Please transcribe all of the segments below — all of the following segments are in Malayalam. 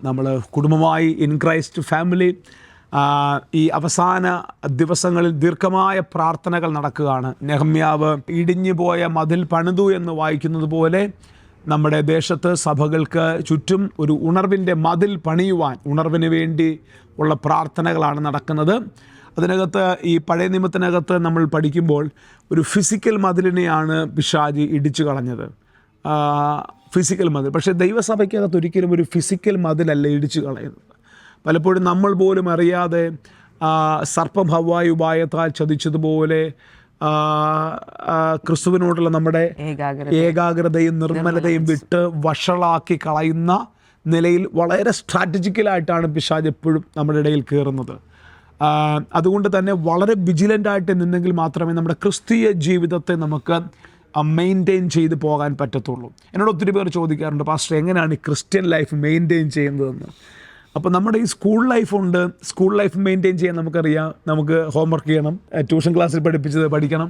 നമ്മൾ കുടുംബമായി ഇൻ ക്രൈസ്റ്റ് ഫാമിലി ഈ അവസാന ദിവസങ്ങളിൽ ദീർഘമായ പ്രാർത്ഥനകൾ നടക്കുകയാണ്. നെഹമ്യാവ് ഇടിഞ്ഞു പോയ മതിൽ പണിതു എന്ന് വായിക്കുന്നത് പോലെ നമ്മുടെ ദേശത്ത് സഭകൾക്ക് ചുറ്റും ഒരു ഉണർവിൻ്റെ മതിൽ പണിയുവാൻ, ഉണർവിന് വേണ്ടി ഉള്ള പ്രാർത്ഥനകളാണ് നടക്കുന്നത്. അതിനകത്ത് ഈ പഴയ നിയമത്തിനകത്ത് നമ്മൾ പഠിക്കുമ്പോൾ ഒരു ഫിസിക്കൽ മതിലിനെയാണ് പിശാച് ഇടിച്ചു കളഞ്ഞത്, ഫിസിക്കൽ മതിൽ. പക്ഷേ ദൈവസഭയ്ക്കകത്ത് ഒരിക്കലും ഒരു ഫിസിക്കൽ മതിലല്ല ഇടിച്ചു കളയുന്നത്. പലപ്പോഴും നമ്മൾ പോലും അറിയാതെ സർപ്പം ഹവ്വായി ഉപായത്താൽ ചതിച്ചതുപോലെ ക്രിസ്തുവിനോടുള്ള നമ്മുടെ ഏകാഗ്രതയും നിർമ്മലതയും വിട്ട് വഷളാക്കി കളയുന്ന നിലയിൽ വളരെ സ്ട്രാറ്റജിക്കലായിട്ടാണ് പിശാച് എപ്പോഴും നമ്മുടെ ഇടയിൽ കയറുന്നത്. അതുകൊണ്ട് തന്നെ വളരെ വിജിലൻ്റായിട്ട് നിന്നെങ്കിൽ മാത്രമേ നമ്മുടെ ക്രിസ്തീയ ജീവിതത്തെ നമുക്ക് മെയിൻറ്റെയിൻ ചെയ്ത് പോകാൻ പറ്റത്തുള്ളൂ. എന്നോട് ഒത്തിരി പേർ ചോദിക്കാറുണ്ട്, പാസ്റ്റർ എങ്ങനെയാണ് ഈ ക്രിസ്ത്യൻ ലൈഫ് മെയിൻറ്റെയിൻ ചെയ്യുന്നതെന്ന്. അപ്പോൾ നമ്മുടെ ഈ സ്കൂൾ ലൈഫുണ്ട്, സ്കൂൾ ലൈഫ് മെയിൻറ്റെയിൻ ചെയ്യാൻ നമുക്കറിയാം, നമുക്ക് ഹോംവർക്ക് ചെയ്യണം, ട്യൂഷൻ ക്ലാസ്സിൽ പഠിപ്പിച്ചത് പഠിക്കണം,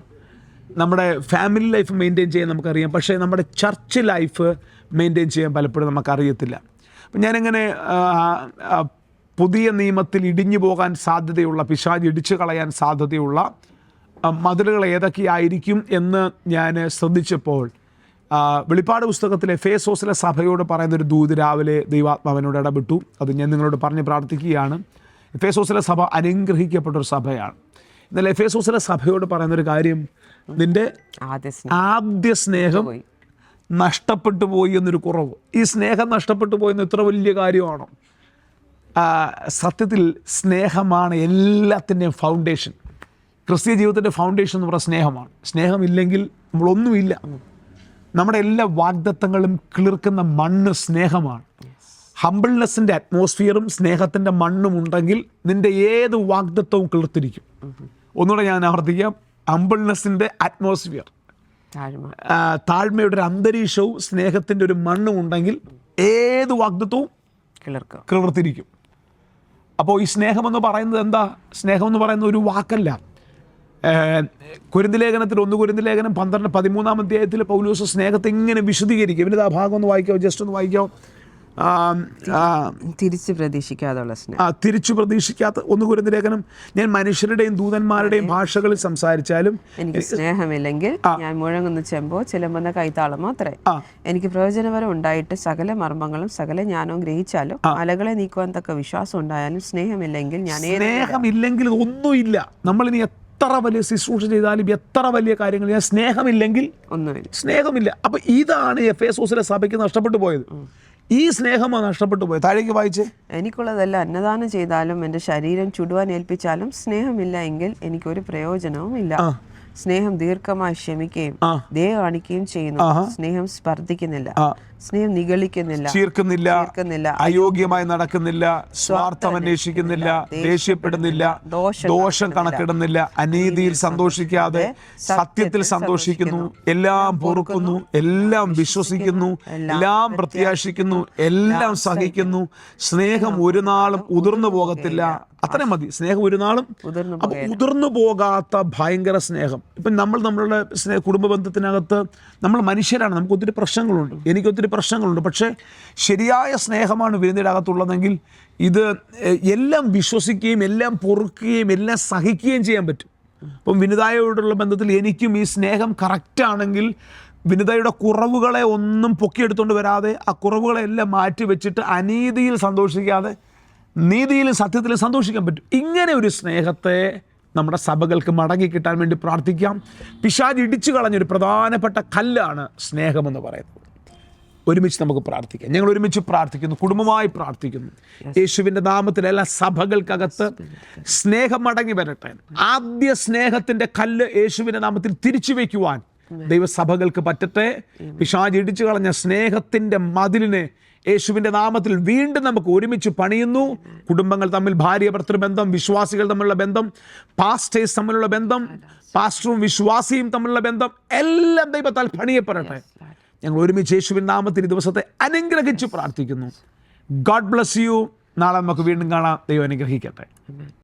നമ്മുടെ ഫാമിലി ലൈഫ് മെയിൻറ്റെയിൻ ചെയ്യാൻ നമുക്കറിയാം. പക്ഷേ നമ്മുടെ ചർച്ച് ലൈഫ് മെയിൻറ്റെയിൻ ചെയ്യാൻ പലപ്പോഴും നമുക്കറിയത്തില്ല. അപ്പം ഞാനിങ്ങനെ പുതിയ നിയമത്തിൽ ഇടിഞ്ഞു പോകാൻ സാധ്യതയുള്ള, പിശാച് ഇടിച്ചു കളയാൻ സാധ്യതയുള്ള മതിലുകൾ ഏതൊക്കെയായിരിക്കും എന്ന് ഞാൻ ശ്രദ്ധിച്ചപ്പോൾ വെളിപ്പാട് പുസ്തകത്തിലെ എഫേസോസിലെ സഭയോട് പറയുന്നൊരു ദൂത് രാവിലെ ദൈവാത്മാവിനോട് ഇടപെട്ടു. അത് ഞാൻ നിങ്ങളോട് പറഞ്ഞ് പ്രാർത്ഥിക്കുകയാണ്. എഫേസോസിലെ സഭ അനുഗ്രഹിക്കപ്പെട്ടൊരു സഭയാണ്. എന്നാൽ എഫേസോസിലെ സഭയോട് പറയുന്നൊരു കാര്യം, നിൻ്റെ ആദ്യ സ്നേഹം നഷ്ടപ്പെട്ടു പോയി എന്നൊരു കുറവ്. ഈ സ്നേഹം നഷ്ടപ്പെട്ടു പോയെന്ന് ഇത്ര വലിയ കാര്യമാണോ? സത്യത്തിൽ സ്നേഹമാണ് എല്ലാത്തിൻ്റെയും ഫൗണ്ടേഷൻ. ക്രിസ്തീയ ജീവിതത്തിൻ്റെ ഫൗണ്ടേഷൻ എന്ന് പറയുന്നത് സ്നേഹമാണ്. സ്നേഹമില്ലെങ്കിൽ നമ്മളൊന്നുമില്ല. നമ്മുടെ എല്ലാ വാഗ്ദത്തങ്ങളും കിളിർക്കുന്ന മണ്ണ് സ്നേഹമാണ്. ഹംബിൾനെസ്സിൻ്റെ അറ്റ്മോസ്ഫിയറും സ്നേഹത്തിൻ്റെ മണ്ണും ഉണ്ടെങ്കിൽ നിൻ്റെ ഏത് വാഗ്ദത്തവും കിളിർത്തിരിക്കും. ഒന്നുകൂടെ ഞാൻ ആവർത്തിക്കാം, ഹംബിൾനെസ്സിൻ്റെ അറ്റ്മോസ്ഫിയർ, താഴ്മയുടെ ഒരു അന്തരീക്ഷവും സ്നേഹത്തിൻ്റെ ഒരു മണ്ണും ഉണ്ടെങ്കിൽ ഏത് വാഗ്ദത്തവും കിളിർത്തിരിക്കും. അപ്പോൾ ഈ സ്നേഹമെന്ന് പറയുന്നത് എന്താ? സ്നേഹമെന്ന് പറയുന്നത് ഒരു വാക്കല്ല. കൊരിന്ത്യർ ലേഖനത്തിൽ 1 കൊരിന്ത്യർ ലേഖനം 13 അധ്യായത്തിൽ പൗലോസ് സ്നേഹത്തെ ഇങ്ങനെ വിശദീകരിക്കും. ഇവൻ്റെ ആ ഭാഗം ഒന്ന് വായിക്കാമോ? ജസ്റ്റ് ഒന്ന് വായിക്കാമോ? തിരിച്ചു പ്രതീക്ഷിക്കാത്ത 1 കൊരിന്ത്യർ ലേഖനം, ഞാൻ മനുഷ്യരുടെയും ദൂതന്മാരുടെയും ഭാഷകളിൽ സംസാരിച്ചാലും എനിക്ക് സ്നേഹമില്ലെങ്കിൽ ഞാൻ മുഴങ്ങുന്ന ചെമ്പോ ചിലമ്പുന്ന കൈത്താളം മാത്രമേ. എനിക്ക് പ്രയോജനപരം ഉണ്ടായിട്ട് സകല മർമ്മങ്ങളും സകല ജ്ഞാനവും ഗ്രഹിച്ചാലും അലകളെ നീക്കുവാൻ തക്ക വിശ്വാസം ഉണ്ടായാലും സ്നേഹമില്ലെങ്കിൽ സ്നേഹമില്ലെങ്കിൽ ഒന്നുമില്ല. നമ്മളിനി എത്ര വലിയ ശുശ്രൂഷ ചെയ്താലും എത്ര വലിയ കാര്യങ്ങൾ, സ്നേഹമില്ലെങ്കിൽ ഒന്നുമില്ല, സ്നേഹമില്ല. അപ്പം ഇതാണ് എഫേസോസിലെ സഭയ്ക്ക് നഷ്ടപ്പെട്ടു പോയത്. ഈ സ്നേഹമാണ് നഷ്ടപ്പെട്ടു പോയത്. താഴേക്ക് വായിച്ചേ. എനിക്കുള്ളതെല്ലാം അന്നദാനം ചെയ്താലും എൻ്റെ ശരീരം ചുടുവാൻ ഏൽപ്പിച്ചാലും സ്നേഹമില്ല എങ്കിൽ എനിക്കൊരു പ്രയോജനവും ഇല്ല. സ്നേഹം ദീർഘമായി ക്ഷമിക്കുകയും ദയ കാണിക്കുകയും ചെയ്യുന്നു. സ്നേഹം സ്പർദ്ധിക്കുന്നില്ല, സ്നേഹം നിഗളിക്കുന്നില്ല, ചീർക്കുന്നില്ല, അയോഗ്യമായി നടക്കുന്നില്ല, സ്വാർത്ഥം അന്വേഷിക്കുന്നില്ല, ദേഷ്യപ്പെടുന്നില്ല, ദോഷം കണക്കിടുന്നില്ല, അനീതിയിൽ സന്തോഷിക്കാതെ സത്യത്തിൽ സന്തോഷിക്കുന്നു, എല്ലാം പൊറുക്കുന്നു, എല്ലാം വിശ്വസിക്കുന്നു, എല്ലാം പ്രത്യാശിക്കുന്നു, എല്ലാം സഹിക്കുന്നു. സ്നേഹം ഒരു നാളും ഉതിർന്നു പോകത്തില്ല. അത്രയും മതി. സ്നേഹം ഒരു നാളും ഉതിർന്നു പോകാത്ത ഭയങ്കര സ്നേഹം. ഇപ്പം നമ്മളുടെ കുടുംബ ബന്ധത്തിനകത്ത് നമ്മൾ മനുഷ്യരാണ്, നമുക്ക് ഒത്തിരി പ്രശ്നങ്ങളുണ്ട്, എനിക്കൊത്തിരി പ്രശ്നങ്ങളുണ്ട്. പക്ഷേ ശരിയായ സ്നേഹമാണ് വീടിൻ്റെ അകത്തുള്ളതെങ്കിൽ ഇത് എല്ലാം വിശ്വസിക്കുകയും എല്ലാം പൊറുക്കുകയും എല്ലാം സഹിക്കുകയും ചെയ്യാൻ പറ്റും. അപ്പം വിനിതായോടുള്ള ബന്ധത്തിൽ എനിക്കും ഈ സ്നേഹം കറക്റ്റാണെങ്കിൽ വിനിതയുടെ കുറവുകളെ ഒന്നും പൊക്കിയെടുത്തുകൊണ്ട് വരാതെ ആ കുറവുകളെല്ലാം മാറ്റി വെച്ചിട്ട് അനീതിയിൽ സന്തോഷിക്കാതെ നീതിയിലും സത്യത്തിലും സന്തോഷിക്കാൻ പറ്റും. ഇങ്ങനെ ഒരു സ്നേഹത്തെ നമ്മുടെ സഭകൾക്ക് മടങ്ങി കിട്ടാൻ വേണ്ടി പ്രാർത്ഥിക്കാം. പിശാച് ഇടിച്ചു കളഞ്ഞൊരു പ്രധാനപ്പെട്ട കല്ലാണ് സ്നേഹമെന്ന് പറയുന്നത്. ഒരുമിച്ച് നമുക്ക് പ്രാർത്ഥിക്കാം. ഞങ്ങൾ ഒരുമിച്ച് പ്രാർത്ഥിക്കുന്നു, കുടുംബമായി പ്രാർത്ഥിക്കുന്നു. യേശുവിൻ്റെ നാമത്തിൽ എല്ലാ സഭകൾക്കകത്ത് സ്നേഹം മടങ്ങി വരട്ടെ. ആദ്യ സ്നേഹത്തിൻ്റെ കല്ല് യേശുവിൻ്റെ നാമത്തിൽ തിരിച്ചു വയ്ക്കുവാൻ ദൈവസഭകൾക്ക് പറ്റട്ടെ. പിശാച് ഇടിച്ചു കളഞ്ഞ സ്നേഹത്തിൻ്റെ മതിലിനെ യേശുവിൻ്റെ നാമത്തിൽ വീണ്ടും നമുക്ക് ഒരുമിച്ച് പണിയുന്നു. കുടുംബങ്ങൾ തമ്മിൽ, ഭാര്യ ഭർത്തൃ ബന്ധം, വിശ്വാസികൾ തമ്മിലുള്ള ബന്ധം, പാസ്റ്റേഴ്സ് തമ്മിലുള്ള ബന്ധം, പാസ്റ്ററും വിശ്വാസിയും തമ്മിലുള്ള ബന്ധം, എല്ലാം ദൈവത്താൽ പണിയപ്പെടട്ടെ. ഞങ്ങൾ ഒരുമിച്ച് യേശുവിൻ്റെ നാമത്തിൽ ഈ ദിവസത്തെ അനുഗ്രഹിച്ച് പ്രാർത്ഥിക്കുന്നു. God bless you. നാളെ നമുക്ക് വീണ്ടും കാണാം. ദൈവം അനുഗ്രഹിക്കട്ടെ.